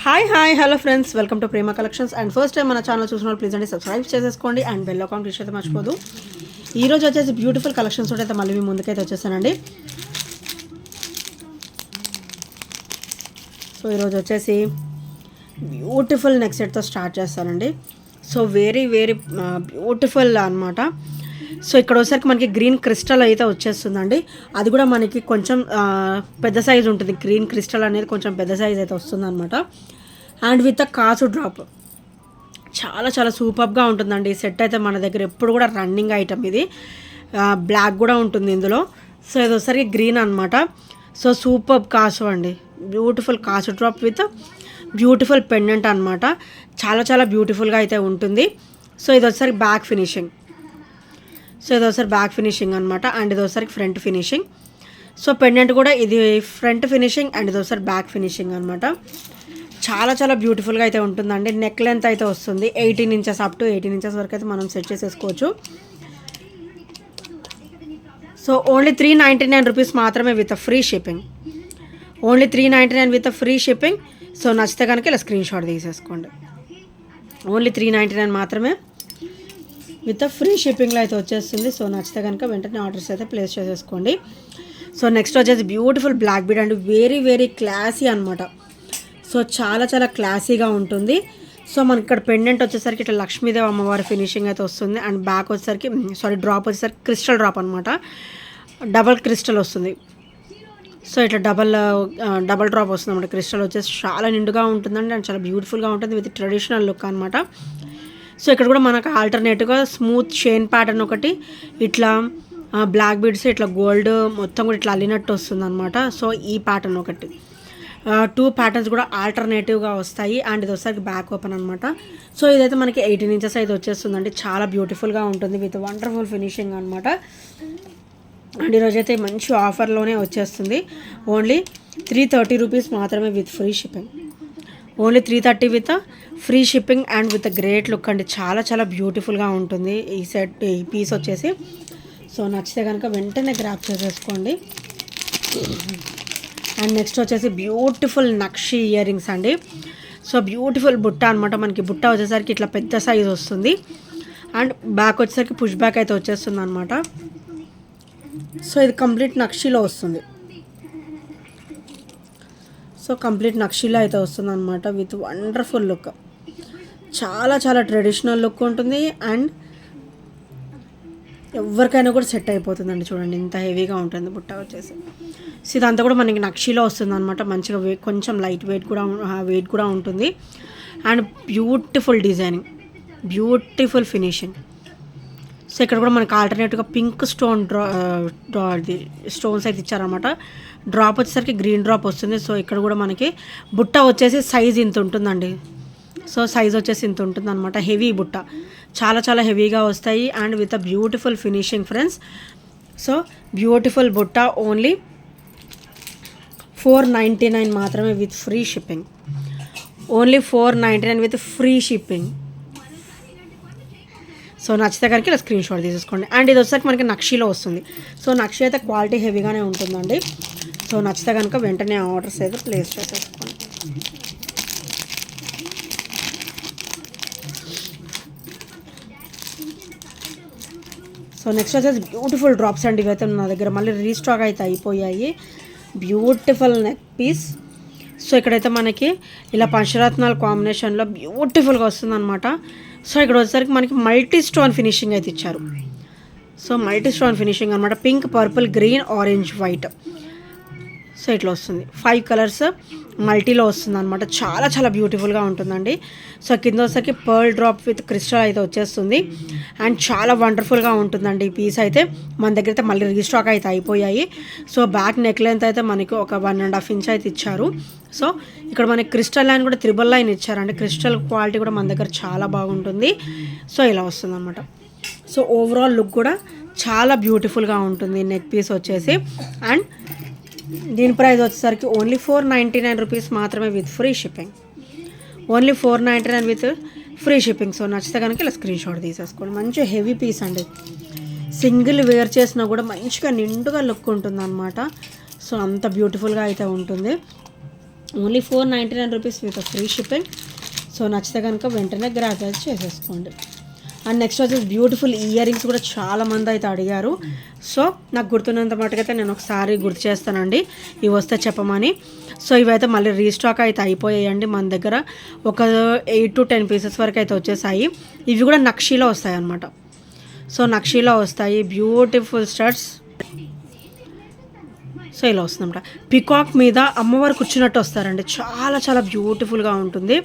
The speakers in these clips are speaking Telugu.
Hi hello friends, welcome to Prema collections. And first time మన ఛానల్ చూసిన వాళ్ళు ప్లీజ్ అండి సబ్స్క్రైబ్ చేసేసుకోండి అండ్ బెల్ అకౌంట్ క్లిక్ అయితే మర్చిపోదు. ఈరోజు వచ్చేసి బ్యూటిఫుల్ కలెక్షన్స్ అయితే మళ్ళీ మీ ముందుకైతే వచ్చేసానండి. సో ఈరోజు వచ్చేసి బ్యూటిఫుల్ నెక్ సెట్తో స్టార్ట్ చేస్తానండి. సో వెరీ బ్యూటిఫుల్ అనమాట. సో ఇక్కడ వచ్చేసరికి మనకి గ్రీన్ క్రిస్టల్ అయితే వచ్చేస్తుందండి. అది కూడా మనకి కొంచెం పెద్ద సైజ్ ఉంటుంది. గ్రీన్ క్రిస్టల్ అనేది కొంచెం పెద్ద సైజ్ అయితే వస్తుంది అనమాట. అండ్ విత్ కాసు డ్రాప్ చాలా సూపర్గా ఉంటుందండి. ఈ సెట్ అయితే మన దగ్గర ఎప్పుడు కూడా రన్నింగ్ ఐటమ్. ఇది బ్లాక్ కూడా ఉంటుంది ఇందులో. సో ఇది వచ్చేసరికి గ్రీన్ అనమాట. సో సూపర్ కాసు అండి, బ్యూటిఫుల్ కాసు డ్రాప్ విత్ బ్యూటిఫుల్ పెండెంట్ అనమాట. చాలా బ్యూటిఫుల్గా అయితే ఉంటుంది. సో ఇది వచ్చేసరికి బ్యాక్ ఫినిషింగ్. సో ఇది ఒకసారి బ్యాక్ ఫినిషింగ్ అనమాట. అండ్ ఇది ఒకసారి ఫ్రంట్ ఫినిషింగ్. సో పెండెంట్ కూడా ఇది ఫ్రంట్ ఫినిషింగ్ అండ్ ఇది ఒకసారి బ్యాక్ ఫినిషింగ్ అనమాట. చాలా బ్యూటిఫుల్గా అయితే ఉంటుందండి. నెక్ లెంత్ అయితే వస్తుంది 18 ఇంచెస్ అప్ టు 18 ఇంచెస్ వరకు అయితే మనం సెట్ చేసేసుకోవచ్చు. సో ఓన్లీ 399 రూపీస్ మాత్రమే with free shipping. Only 399 with free shipping. So నచ్చితే కనుక ఇలా స్క్రీన్ షాట్ తీసేసుకోండి. ఓన్లీ 399 మాత్రమే విత్ ఫ్రీ షిప్పింగ్లో అయితే వచ్చేస్తుంది. సో నచ్చితే కనుక వెంటనే ఆర్డర్స్ అయితే ప్లేస్ చేసేసుకోండి. సో నెక్స్ట్ వచ్చేసి beautiful black bead and very classy అనమాట. సో చాలా క్లాసీగా ఉంటుంది. సో మనకి ఇక్కడ పెండెంట్ వచ్చేసరికి ఇట్లా లక్ష్మీదేవి అమ్మవారి ఫినిషింగ్ అయితే వస్తుంది. అండ్ బ్యాక్ వచ్చేసరికి డ్రాప్ వచ్చేసరికి క్రిస్టల్ డ్రాప్ అనమాట. డబల్ క్రిస్టల్ వస్తుంది. సో ఇట్లా డబల్ డ్రాప్ వస్తుంది అనమాట. క్రిస్టల్ వచ్చేసి చాలా నిండుగా ఉంటుందండి అండ్ చాలా బ్యూటిఫుల్గా ఉంటుంది విత్ ట్రెడిషనల్ లుక్ అనమాట. సో ఇక్కడ కూడా మనకు ఆల్టర్నేటివ్గా స్మూత్ చైన్ ప్యాటర్న్ ఒకటి, ఇట్లా బ్లాక్ బీడ్స్ ఇట్లా గోల్డ్ మొత్తం కూడా ఇట్లా అల్లినట్టు వస్తుంది అనమాట. సో ఈ ప్యాటర్న్ ఒకటి, 2 ప్యాటర్న్స్ కూడా ఆల్టర్నేటివ్గా వస్తాయి. అండ్ ఇది వచ్చేసరికి బ్యాక్ ఓపెన్ అనమాట. సో ఇదైతే మనకి 18 ఇంచెస్ అయితే వచ్చేస్తుందండి. చాలా బ్యూటిఫుల్గా ఉంటుంది విత్ వండర్ఫుల్ ఫినిషింగ్ అనమాట. అండ్ ఈరోజైతే మంచి ఆఫర్లోనే వచ్చేస్తుంది. ఓన్లీ 330 రూపీస్ మాత్రమే with free shipping. Only 330 with free shipping and with great look అండి. చాలా బ్యూటిఫుల్గా ఉంటుంది ఈ సెట్, ఈ పీస్ వచ్చేసి. సో నచ్చితే కనుక వెంటనే గ్రాప్ చేసేసుకోండి. అండ్ నెక్స్ట్ వచ్చేసి బ్యూటిఫుల్ నక్షి ఇయర్ రింగ్స్ అండి. సో బ్యూటిఫుల్ బుట్ట అనమాట. మనకి బుట్ట వచ్చేసరికి ఇట్లా పెద్ద సైజ్ వస్తుంది. అండ్ బ్యాక్ వచ్చేసరికి పుష్ బ్యాక్ అయితే వచ్చేస్తుంది అనమాట. సో ఇది కంప్లీట్ నక్షిలో వస్తుంది. సో కంప్లీట్ నక్షిలో అయితే వస్తుంది అనమాట విత్ వండర్ఫుల్ లుక్. చాలా ట్రెడిషనల్ లుక్ ఉంటుంది. అండ్ ఎవరికైనా కూడా సెట్ అయిపోతుందండి. చూడండి ఇంత హెవీగా ఉంటుంది బుట్ట వచ్చేసి. సో ఇదంతా కూడా మనకి నక్షిలో వస్తుంది అనమాట. మంచిగా కొంచెం లైట్ వెయిట్ కూడా ఉంటుంది. And beautiful designing, beautiful finishing. So ఇక్కడ కూడా మనకి ఆల్టర్నేటివ్గా పింక్ స్టోన్స్ అయితే ఇచ్చారనమాట. డ్రాప్ వచ్చేసరికి గ్రీన్ డ్రాప్ వస్తుంది. సో ఇక్కడ కూడా మనకి బుట్ట వచ్చేసి సైజ్ ఇంత ఉంటుందండి. సో సైజ్ వచ్చేసి ఇంత ఉంటుంది అనమాట. హెవీ బుట్ట, చాలా హెవీగా వస్తాయి. And with a beautiful finishing friends. So beautiful బుట్ట ఓన్లీ 499 మాత్రమే with free shipping. Only 499 with free shipping. So నచ్చితే కనుక ఇలా స్క్రీన్ షాట్ తీసేసుకోండి. అండ్ ఇది వచ్చేసరికి మనకి నక్షిలో వస్తుంది. సో నక్షి అయితే క్వాలిటీ హెవీగానే ఉంటుందండి. సో నచ్చితే కనుక వెంటనే ఆర్డర్స్ అయితే ప్లేస్ చేసేసుకోండి. సో నెక్స్ట్ వచ్చేసి బ్యూటిఫుల్ డ్రాప్స్ అండి. ఇవైతే నా దగ్గర మళ్ళీ రీస్టాక్ అయితే అయిపోయాయి. Beautiful neck piece. సో ఇక్కడైతే మనకి ఇలా పంచరత్నాల కాంబినేషన్లో బ్యూటిఫుల్గా వస్తుంది అనమాట. సో ఇక్కడ వచ్చేసరికి మనకి మల్టీ స్టోన్ ఫినిషింగ్ అయితే ఇచ్చారు. సో మల్టీ స్టోన్ ఫినిషింగ్ అనమాట. Pink, purple, green, orange, white. So ఇట్లా వస్తుంది. 5 కలర్స్ మల్టీలో వస్తుంది అనమాట. చాలా బ్యూటిఫుల్గా ఉంటుందండి. సో కింద వచ్చేసరికి పర్ల్ డ్రాప్ విత్ క్రిస్టల్ అయితే వచ్చేస్తుంది. అండ్ చాలా వండర్ఫుల్గా ఉంటుందండి ఈ పీస్ అయితే. మన దగ్గర అయితే మళ్ళీ రీస్టాక్ అయితే అయిపోయాయి. సో బ్యాక్ నెక్ లెంత్ అయితే మనకి ఒక 1.5 ఇంచ్ అయితే ఇచ్చారు. సో ఇక్కడ మనకి క్రిస్టల్ లైన్ కూడా 3 లైన్ ఇచ్చారండి. క్రిస్టల్ క్వాలిటీ కూడా మన దగ్గర చాలా బాగుంటుంది. సో ఇలా వస్తుంది అనమాట. సో ఓవరాల్ లుక్ కూడా చాలా బ్యూటిఫుల్గా ఉంటుంది నెక్ పీస్ వచ్చేసి. అండ్ దీని ప్రైస్ వచ్చేసరికి ఓన్లీ 499 రూపీస్ మాత్రమే with free shipping. Only 499 with free shipping. So నచ్చితే కనుక ఇలా స్క్రీన్ షాట్ తీసేసుకోండి. మంచి హెవీ పీస్ అండి. సింగిల్ వేర్ చేసినా కూడా మంచిగా నిండుగా లుక్ ఉంటుంది అనమాట. సో అంత బ్యూటిఫుల్గా అయితే ఉంటుంది. Only 499 rupees with free shipping. So నచ్చితే కనుక వెంటనే గ్రాబ్ చేసేసుకోండి. అండ్ నెక్స్ట్ వచ్చేసి బ్యూటిఫుల్ ఇయర్ రింగ్స్ కూడా చాలామంది అయితే అడిగారు. సో నాకు గుర్తున్నంత మటుకైతే నేను ఒకసారి గుర్తు చేస్తానండి, ఇవి వస్తే చెప్పమని. సో ఇవైతే మళ్ళీ రీస్టాక్ అయితే అయిపోయాయండి. మన దగ్గర ఒక 8 to 10 పీసెస్ వరకు అయితే వచ్చేసాయి. ఇవి కూడా నక్షీలో వస్తాయి అన్నమాట. సో నక్షీలో వస్తాయి బ్యూటిఫుల్ స్టడ్స్. సో ఇలా వస్తుందన్నమాట. పికాక్ మీద అమ్మవారు కూర్చున్నట్టు వస్తారండి, చాలా చాలా బ్యూటిఫుల్గా ఉంటుంది.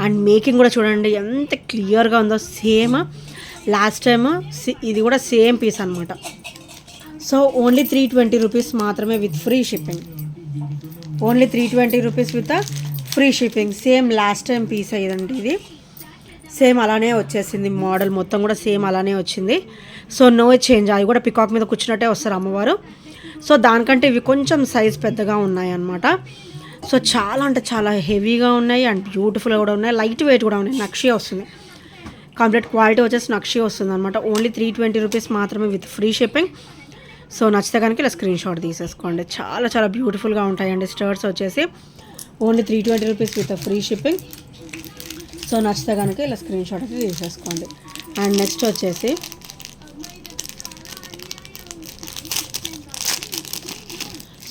అండ్ మేకింగ్ కూడా చూడండి ఎంత క్లియర్గా ఉందో. సేమ్ లాస్ట్ టైమ్ ఇది కూడా సేమ్ పీస్ అనమాట. సో ఓన్లీ 320 రూపీస్ మాత్రమే with free shipping. Only 320 rupees with free shipping. Same last time piece అయ్యిందండి ఇది. సేమ్ అలానే వచ్చేసింది, మోడల్ మొత్తం కూడా సేమ్ అలానే వచ్చింది. So no change. అది కూడా పికాక్ మీద కూర్చున్నట్టే వస్తారు అమ్మవారు. సో దానికంటే ఇవి కొంచెం సైజ్ పెద్దగా ఉన్నాయి అన్నమాట. సో చాలా అంటే చాలా హెవీగా ఉన్నాయి అండ్ బ్యూటిఫుల్గా కూడా ఉన్నాయి, లైట్ వెయిట్ కూడా ఉన్నాయి. నక్షి వస్తుంది, కంప్లీట్ క్వాలిటీ వచ్చేసి నక్షి వస్తుంది అనమాట. ఓన్లీ 320 రూపీస్ మాత్రమే విత్ ఫ్రీ షిప్పింగ్. సో నచ్చితే కనుక ఇలా స్క్రీన్ షాట్ తీసేసుకోండి. చాలా చాలా బ్యూటిఫుల్గా ఉంటాయండి స్టర్ట్స్ వచ్చేసి. Only 320 rupees with free shipping. So నచ్చితే కనుక ఇలా స్క్రీన్ షాట్ అయితే తీసేసుకోండి. అండ్ నెక్స్ట్ వచ్చేసి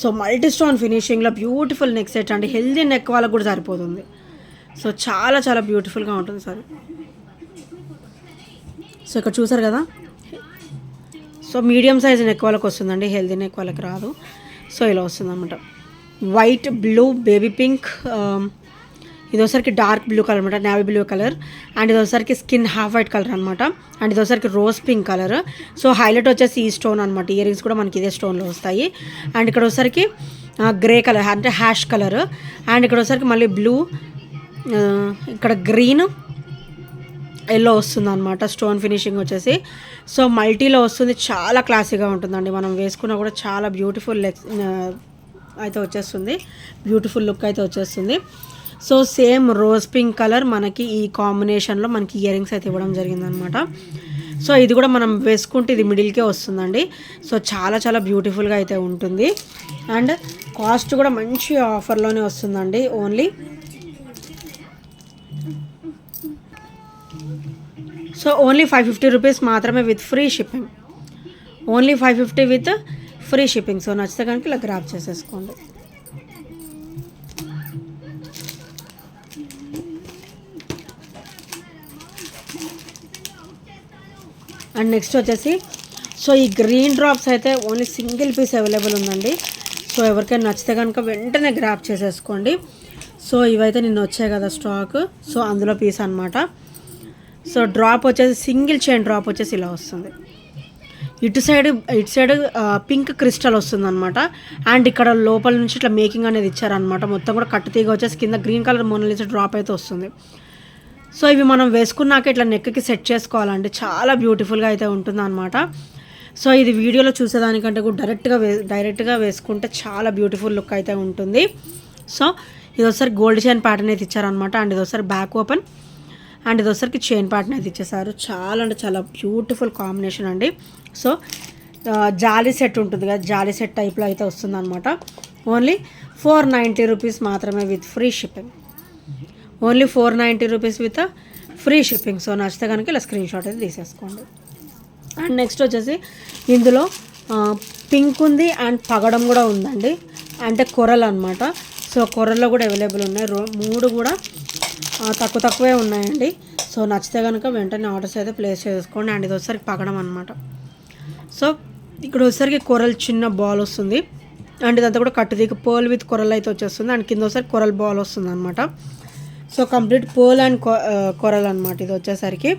సో మల్టీ స్టోన్ ఫినిషింగ్లో బ్యూటిఫుల్ నెక్ సెట్ అండి. హెల్దీ నెక్ వాళ్ళకు కూడా సరిపోతుంది. సో చాలా చాలా బ్యూటిఫుల్గా ఉంటుంది సార్. సో ఇక్కడ చూసారు కదా, సో మీడియం సైజ్ నెక్ వాళ్ళకి వస్తుందండి, హెల్దీ నెక్ వాళ్ళకి రాదు. సో ఇలా వస్తుంది అనమాట. వైట్, బ్లూ, బేబీ పింక్, ఇది ఒకసారికి డార్క్ బ్లూ కలర్ అనమాట, నేవీ బ్లూ కలర్. అండ్ ఇది ఒకసారికి స్కిన్ హాఫ్ వైట్ కలర్ అనమాట. అండ్ ఇది ఒకసారికి rose pink colour. So highlight వచ్చేసి ఈ స్టోన్ అనమాట. ఇయర్ రింగ్స్ కూడా మనకి ఇదే స్టోన్లో వస్తాయి. అండ్ ఇక్కడ ఒకసారికి గ్రే కలర్ అంటే హ్యాష్ కలర్. అండ్ ఇక్కడ ఒకసారికి మళ్ళీ బ్లూ, ఇక్కడ గ్రీన్, ఎల్లో వస్తుంది అనమాట స్టోన్ ఫినిషింగ్ వచ్చేసి. సో మల్టీలో వస్తుంది, చాలా క్లాసీగా ఉంటుందండి. మనం వేసుకున్నా కూడా చాలా బ్యూటిఫుల్ అయితే వచ్చేస్తుంది, బ్యూటిఫుల్ లుక్ అయితే వచ్చేస్తుంది. So same rose pink colour మనకి ఈ కాంబినేషన్లో మనకి ఇయర్ రింగ్స్ అయితే ఇవ్వడం జరిగిందనమాట. సో ఇది కూడా మనం వేసుకుంటే ఇది మిడిల్కే వస్తుందండి. సో చాలా చాలా బ్యూటిఫుల్గా అయితే ఉంటుంది. అండ్ కాస్ట్ కూడా మంచి ఆఫర్లోనే వస్తుందండి. ఓన్లీ సో ఓన్లీ 550 రూపీస్ మాత్రమే with free shipping. Only 550 with free shipping. So నచ్చితే కనుక ఇలా గ్రాబ్ చేసేసుకోండి. అండ్ నెక్స్ట్ వచ్చేసి సో ఈ గ్రీన్ డ్రాప్స్ అయితే ఓన్లీ సింగిల్ పీస్ అవైలబుల్ ఉందండి. సో ఎవరికైనా నచ్చితే కనుక వెంటనే గ్రాబ్ చేసేసుకోండి. సో ఇవైతే నిన్న వచ్చాయి కదా స్టాక్, సో అందులో పీస్ అనమాట. సో డ్రాప్ వచ్చేసి సింగిల్ చైన్ డ్రాప్ వచ్చేసి ఇలా వస్తుంది. ఇటు సైడ్ పింక్ క్రిస్టల్ వస్తుంది అనమాట. అండ్ ఇక్కడ లోపల నుంచి ఇట్లా మేకింగ్ అనేది ఇచ్చారనమాట. మొత్తం కూడా కట్టు తీగ వచ్చేసి కింద గ్రీన్ కలర్ మోనాలిసా డ్రాప్ అయితే వస్తుంది. సో ఇవి మనం వేసుకున్నాక ఇట్లా నెక్కి సెట్ చేసుకోవాలండి, చాలా బ్యూటిఫుల్గా అయితే ఉంటుంది అనమాట. సో ఇది వీడియోలో చూసేదానికంటే కూడా డైరెక్ట్గా వేసుకుంటే చాలా బ్యూటిఫుల్ లుక్ అయితే ఉంటుంది. సో ఇది ఒకసారి గోల్డ్ చైన్ ప్యాటర్న్ అయితే ఇచ్చారనమాట. అండ్ ఇది ఒకసారి బ్యాక్ ఓపెన్, అండ్ ఇది ఒకసారికి చైన్ ప్యాటర్న్ అయితే ఇచ్చేసారు. చాలా అంటే చాలా బ్యూటిఫుల్ కాంబినేషన్ అండి. సో జాలీ సెట్ ఉంటుంది కదా, జాలీ సెట్ టైప్లో అయితే వస్తుంది అనమాట. ఓన్లీ 490 రూపీస్ మాత్రమే with free shipping. Only 490 rupees with free shipping. So నచ్చితే కనుక ఇలా స్క్రీన్ షాట్ అయితే తీసేసుకోండి. అండ్ నెక్స్ట్ వచ్చేసి ఇందులో పింక్ ఉంది అండ్ పగడం కూడా ఉందండి, అంటే కొరలు అనమాట. సో కొరల్లో కూడా అవైలబుల్ ఉన్నాయి. 3 కూడా తక్కువే ఉన్నాయండి. సో నచ్చితే కనుక వెంటనే ఆర్డర్స్ అయితే ప్లేస్ చేసుకోండి. అండ్ ఇది వచ్చేసరికి పగడం అనమాట. సో ఇక్కడ వచ్చేసరికి కొరల్ చిన్న బాల్ వస్తుంది. అండ్ ఇదంతా కూడా కట్టుదీక పర్ల్ విత్ కొరల్ అయితే వచ్చేస్తుంది. అండ్ కింద వచ్చేసరికి కొరల్ బాల్ వస్తుంది అనమాట. So complete pearl and coral అనమాట ఇది వచ్చేసరికి.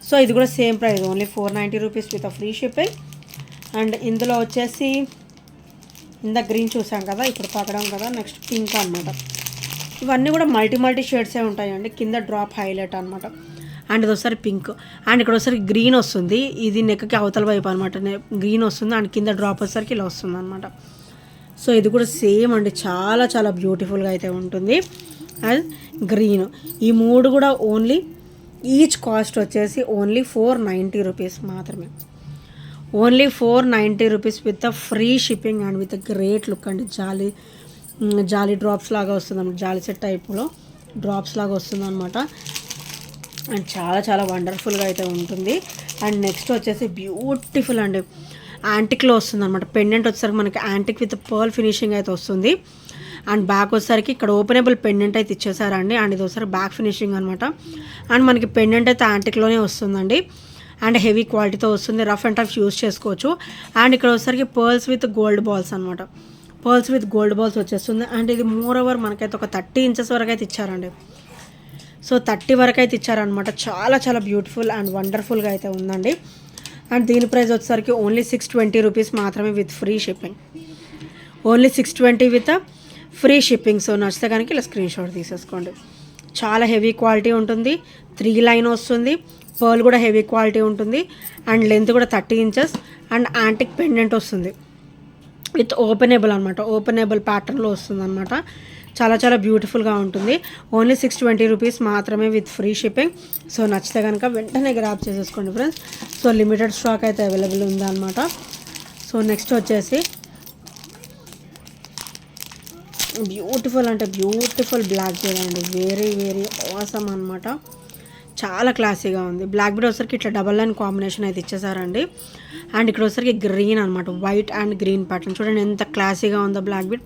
సో ఇది కూడా same price, only 490 rupees with free shipping. And ఇందులో వచ్చేసి ఇందా గ్రీన్ చూసాం కదా, ఇప్పుడు పగడం కదా, నెక్స్ట్ పింక్ అనమాట. ఇవన్నీ కూడా మల్టీ షేడ్సే ఉంటాయండి. కింద డ్రాప్ హైలైట్ అనమాట. అండ్ ఇది ఒకసారి పింక్, అండ్ ఇక్కడ ఒకసారి గ్రీన్ వస్తుంది. ఇది నెక్కి అవతల వైపు అనమాట, గ్రీన్ వస్తుంది. అండ్ కింద డ్రాప్ వచ్చేసరికి ఇలా వస్తుంది అనమాట. సో ఇది కూడా సేమ్ అండి, చాలా చాలా బ్యూటిఫుల్గా అయితే ఉంటుంది. అండ్ గ్రీన్, ఈ 3 కూడా ఓన్లీ ఈచ్ కాస్ట్ వచ్చేసి ఓన్లీ 490 రూపీస్ మాత్రమే. Only 490 rupees with free shipping and with great look అండి. జాలీ డ్రాప్స్ లాగా వస్తుంది అన్నమాట, జాలీ సెట్ టైప్లో డ్రాప్స్ లాగా వస్తుంది అనమాట. అండ్ చాలా చాలా వండర్ఫుల్గా అయితే ఉంటుంది. అండ్ నెక్స్ట్ వచ్చేసి బ్యూటిఫుల్ అండి యాంటిక్లో వస్తుంది అనమాట. పెండెంట్ వచ్చేసరికి మనకి యాంటిక్ విత్ పర్ల్ ఫినిషింగ్ అయితే వస్తుంది. అండ్ బ్యాక్ వచ్చేసరికి ఇక్కడ ఓపెనబుల్ పెండెంట్ అయితే ఇచ్చేసారండి. అండ్ ఇది వచ్చేసరికి బ్యాక్ ఫినిషింగ్ అనమాట. అండ్ మనకి పెండెంట్ అయితే యాంటిక్లోనే వస్తుందండి. అండ్ హెవీ క్వాలిటీతో వస్తుంది, రఫ్ అండ్ టఫ్ యూస్ చేసుకోవచ్చు. అండ్ ఇక్కడ వచ్చేసరికి పర్ల్స్ విత్ గోల్డ్ బాల్స్ అనమాట, పర్ల్స్ విత్ గోల్డ్ బాల్స్ వచ్చేస్తుంది. అండ్ ఇది మోర్ ఓవర్ మనకైతే ఒక 30 ఇంచెస్ వరకు అయితే ఇచ్చారండి. సో 30 వరకు అయితే ఇచ్చారనమాట. చాలా చాలా బ్యూటిఫుల్ అండ్ వండర్ఫుల్గా అయితే ఉందండి. అండ్ దీని ప్రైస్ వచ్చేసరికి ఓన్లీ 620 రూపీస్ మాత్రమే with free shipping. Only 620 with free shipping. So నచ్చితే కనుక ఇలా స్క్రీన్ షాట్ తీసేసుకోండి. చాలా హెవీ క్వాలిటీ ఉంటుంది, 3 లైన్ వస్తుంది, పర్ల్ కూడా హెవీ క్వాలిటీ ఉంటుంది. అండ్ లెంత్ కూడా 30 ఇంచెస్. అండ్ యాంటిక్ పెండెంట్ వస్తుంది విత్ ఓపెనబుల్ అనమాట, ఓపెనబుల్ ప్యాటర్న్లో వస్తుంది అనమాట. చాలా చాలా బ్యూటిఫుల్గా ఉంటుంది. ఓన్లీ 620 రూపీస్ మాత్రమే విత్ ఫ్రీ షిప్పింగ్. సో నచ్చితే కనుక వెంటనే గ్రాబ్ చేసేసుకోండి ఫ్రెండ్స్. సో లిమిటెడ్ స్టాక్ అయితే అవైలబుల్ ఉందన్నమాట. సో నెక్స్ట్ వచ్చేసి బ్యూటిఫుల్ అంటే బ్యూటిఫుల్ బ్లాక్ బీడ్ అండి, వెరీ వెరీ ఆసమ్ అనమాట. చాలా క్లాసీగా ఉంది. బ్లాక్ బీడ్ వచ్చేసరికి ఇట్లా డబల్ లైన్ కాంబినేషన్ అయితే ఇచ్చేసారండి. అండ్ ఇక్కడ వచ్చేసరికి గ్రీన్ అనమాట, వైట్ అండ్ గ్రీన్ ప్యాటర్న్. చూడండి ఎంత క్లాసీగా ఉందో బ్లాక్ బీడ్.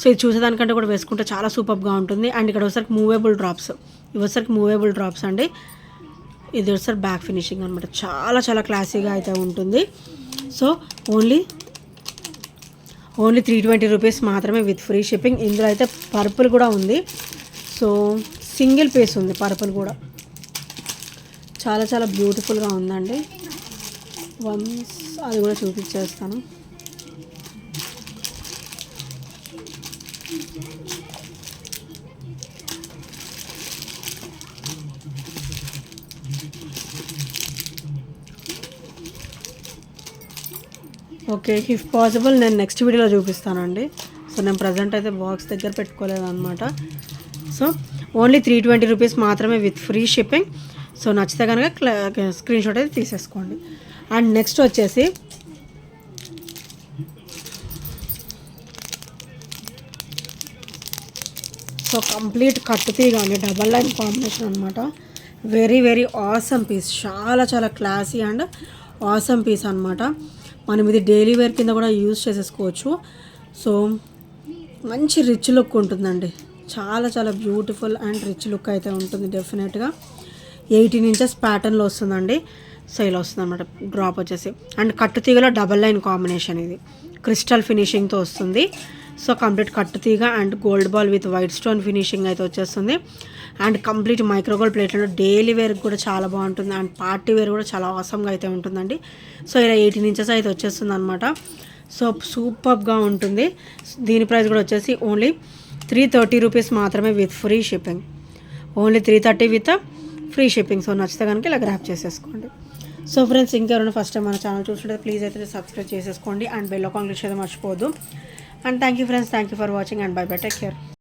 సో ఇది చూసేదానికంటే కూడా వేసుకుంటే చాలా సూపర్గా ఉంటుంది. అండ్ ఇక్కడ వచ్చేసరికి మూవేబుల్ డ్రాప్స్, ఇవి వచ్చేసరికి మూవేబుల్ డ్రాప్స్ అండి. ఇది వచ్చేసరికి బ్యాక్ ఫినిషింగ్ అనమాట. చాలా చాలా క్లాసీగా అయితే ఉంటుంది. సో ఓన్లీ 320 రూపీస్ మాత్రమే విత్ ఫ్రీ షిప్పింగ్. ఇందులో అయితే పర్పుల్ కూడా ఉంది. సో సింగిల్ పీస్ ఉంది పర్పుల్ కూడా. చాలా చాలా బ్యూటిఫుల్గా ఉందండి. వన్స్ అది కూడా చూపించేస్తాను. ఓకే, ఇఫ్ పాసిబుల్ నేను నెక్స్ట్ వీడియోలో చూపిస్తానండి. సో నేను ప్రజెంట్ అయితే బాక్స్ దగ్గర పెట్టుకోలేదు అనమాట. సో ఓన్లీ 320 రూపీస్ మాత్రమే విత్ ఫ్రీ షిప్పింగ్. సో నచ్చితే కనుక స్క్రీన్ షాట్ అయితే తీసేసుకోండి. అండ్ నెక్స్ట్ వచ్చేసి సో కంప్లీట్ కట్టుతీగా అండి, డబల్ లైన్ కాంబినేషన్ అనమాట. వెరీ వెరీ ఆసమ్ పీస్, చాలా చాలా క్లాసీ అండ్ ఆసమ్ పీస్ అనమాట. మనం ఇది డైలీ వేర్ కింద కూడా యూజ్ చేసేసుకోవచ్చు. సో మంచి రిచ్ లుక్ ఉంటుందండి, చాలా చాలా బ్యూటిఫుల్ అండ్ రిచ్ లుక్ అయితే ఉంటుంది డెఫినెట్గా. 18 ఇంచెస్ ప్యాటర్న్లో వస్తుందండి. సో ఇలా వస్తుంది అనమాట డ్రాప్ వచ్చేసి. అండ్ కట్టుతీగలో డబల్ లైన్ కాంబినేషన్, ఇది క్రిస్టల్ ఫినిషింగ్తో వస్తుంది. సో కంప్లీట్ కట్టుతీగ and gold ball with white stone finishing అయితే వచ్చేస్తుంది. అండ్ కంప్లీట్ మైక్రోగోల్డ్ ప్లేట్లో డైలీ వేర్ కూడా చాలా బాగుంటుంది. అండ్ పార్టీ వేర్ కూడా చాలా అవసరంగా అయితే ఉంటుందండి. సో ఇలా 18 ఇంచెస్ అయితే వచ్చేస్తుంది అనమాట. సో సూపర్గా ఉంటుంది. దీని ప్రైస్ కూడా వచ్చేసి ఓన్లీ 330 రూపీస్ మాత్రమే with free shipping. Only 330 with free shipping. So నచ్చితే కనుక ఇలా గ్రాప్ చేసేసుకోండి. సో ఫ్రెండ్స్, ఇంకెవరైనా ఫస్ట్ టైం మన ఛానల్ చూస్తుంటే ప్లీజ్ అయితే సబ్స్క్రైబ్ చేసేసుకోండి. అండ్ బెల్ ఐకాన్ క్లిక్ చేయడం మర్చిపోవద్దు. And thank you friends, thank you for watching and by by, take care.